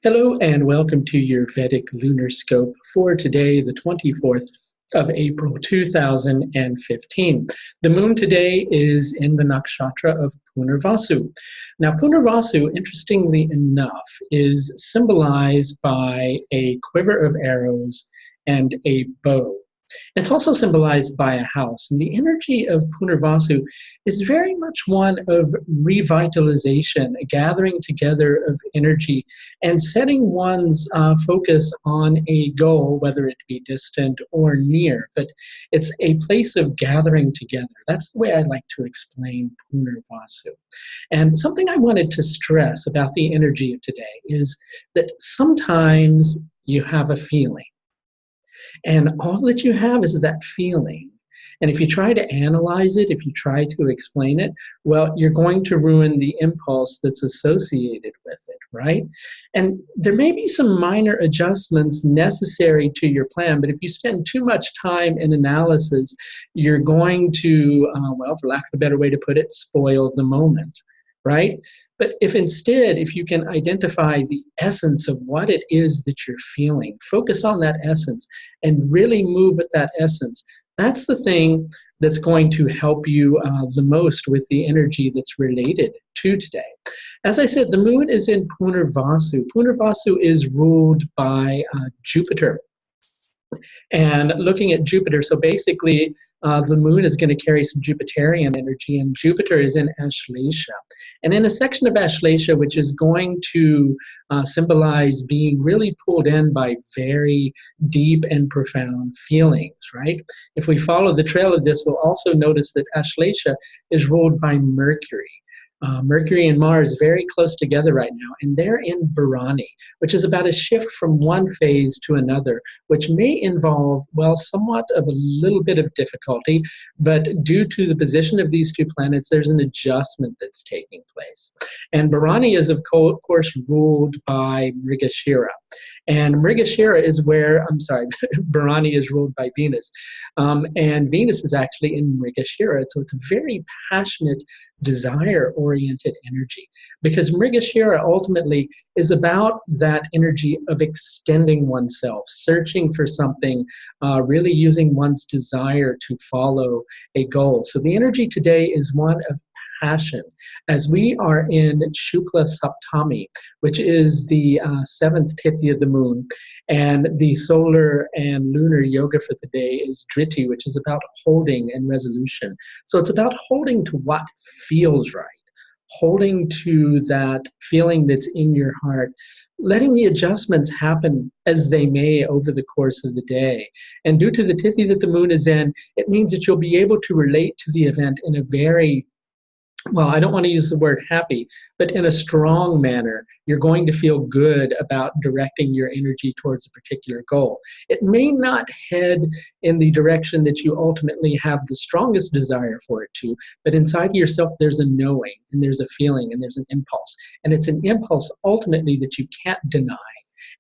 Hello and welcome to your Vedic Lunar Scope for today, the 24th of April 2015. The moon today is in the nakshatra of Punarvasu. Now, Punarvasu, interestingly enough, is symbolized by a quiver of arrows and a bow. It's also symbolized by a house. And the energy of Punarvasu is very much one of revitalization, a gathering together of energy, and setting one's focus on a goal, whether it be distant or near. But it's a place of gathering together. That's the way I like to explain Punarvasu. And something I wanted to stress about the energy of today is that sometimes you have a feeling. And all that you have is that feeling. And if you try to analyze it, if you try to explain it, well, you're going to ruin the impulse that's associated with it, right? And there may be some minor adjustments necessary to your plan, but if you spend too much time in analysis, you're going to, well, for lack of a better way to put it, spoil the moment, right? But if you can identify the essence of what it is that you're feeling, focus on that essence and really move with that essence, that's the thing that's going to help you the most with the energy that's related to today. As I said, the moon is in Punarvasu. Punarvasu is ruled by Jupiter. And looking at Jupiter, so basically the moon is going to carry some Jupiterian energy, and Jupiter is in Ashadha. And in a section of Ashadha, which is going to symbolize being really pulled in by very deep and profound feelings, right? If we follow the trail of this, we'll also notice that Ashadha is ruled by Mercury. Mercury and Mars very close together right now, and they're in Bharani, which is about a shift from one phase to another, which may involve, well, somewhat of a little bit of difficulty, but due to the position of these two planets, there's an adjustment that's taking place. And Bharani is, of course, ruled by Mrigashira. And Mrigashira is where, Bharani is ruled by Venus. And Venus is actually in Mrigashira, so it's a very passionate, desire-oriented energy, because Mrigashira ultimately is about that energy of extending oneself, searching for something, really using one's desire to follow a goal. So the energy today is one of passion, as we are in Shukla Saptami, which is the seventh tithi of the moon, and the solar and lunar yoga for the day is Driti, which is about holding and resolution. So it's about holding to what feels right, holding to that feeling that's in your heart, letting the adjustments happen as they may over the course of the day. And due to the tithi that the moon is in, it means that you'll be able to relate to the event in a very, well, I don't want to use the word happy, but in a strong manner. You're going to feel good about directing your energy towards a particular goal. It may not head in the direction that you ultimately have the strongest desire for it to, but inside of yourself there's a knowing, and there's a feeling, and there's an impulse. And it's an impulse ultimately that you can't deny.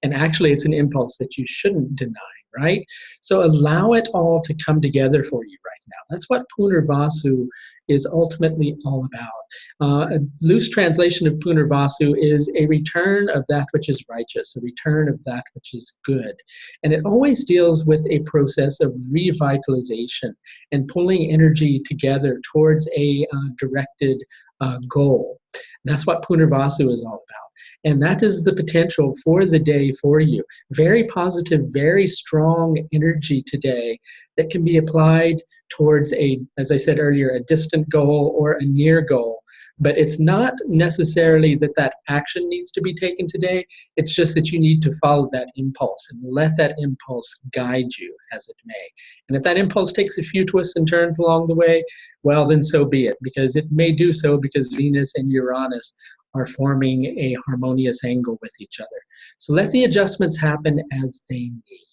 And actually it's an impulse that you shouldn't deny, right? So allow it all to come together for you right now. That's what Punarvasu is ultimately all about. A loose translation of Punarvasu is a return of that which is righteous, a return of that which is good. And it always deals with a process of revitalization and pulling energy together towards a directed goal. That's what Punarvasu is all about. And that is the potential for the day for you. Very positive, very strong energy today that can be applied towards a, as I said earlier, a distant goal or a near goal. But it's not necessarily that that action needs to be taken today. It's just that you need to follow that impulse and let that impulse guide you as it may. And if that impulse takes a few twists and turns along the way, well, then so be it, because it may do so because Venus and Uranus are forming a harmonious angle with each other. So let the adjustments happen as they need.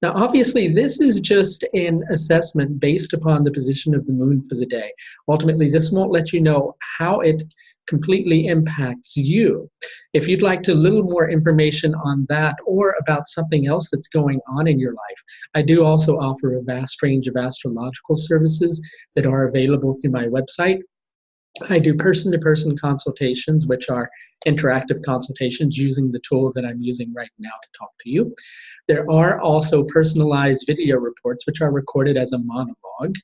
Now, obviously, this is just an assessment based upon the position of the moon for the day. Ultimately, this won't let you know how it completely impacts you. If you'd like a little more information on that or about something else that's going on in your life, I do also offer a vast range of astrological services that are available through my website. I do person-to-person consultations, which are interactive consultations using the tool that I'm using right now to talk to you. There are also personalized video reports, which are recorded as a monologue.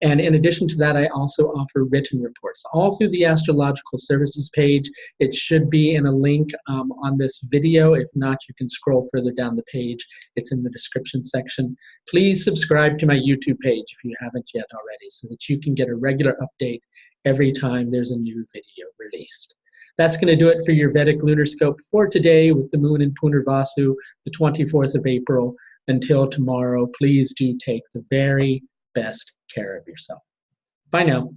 And in addition to that, I also offer written reports all through the Astrological Services page. It should be in a link on this video. If not, you can scroll further down the page. It's in the description section. Please subscribe to my YouTube page if you haven't yet already, so that you can get a regular update every time there's a new video released. That's going to do it for your Vedic Lunar Scope for today with the moon in Punarvasu, the 24th of April. Until tomorrow, please do take the very best care of yourself. Bye now.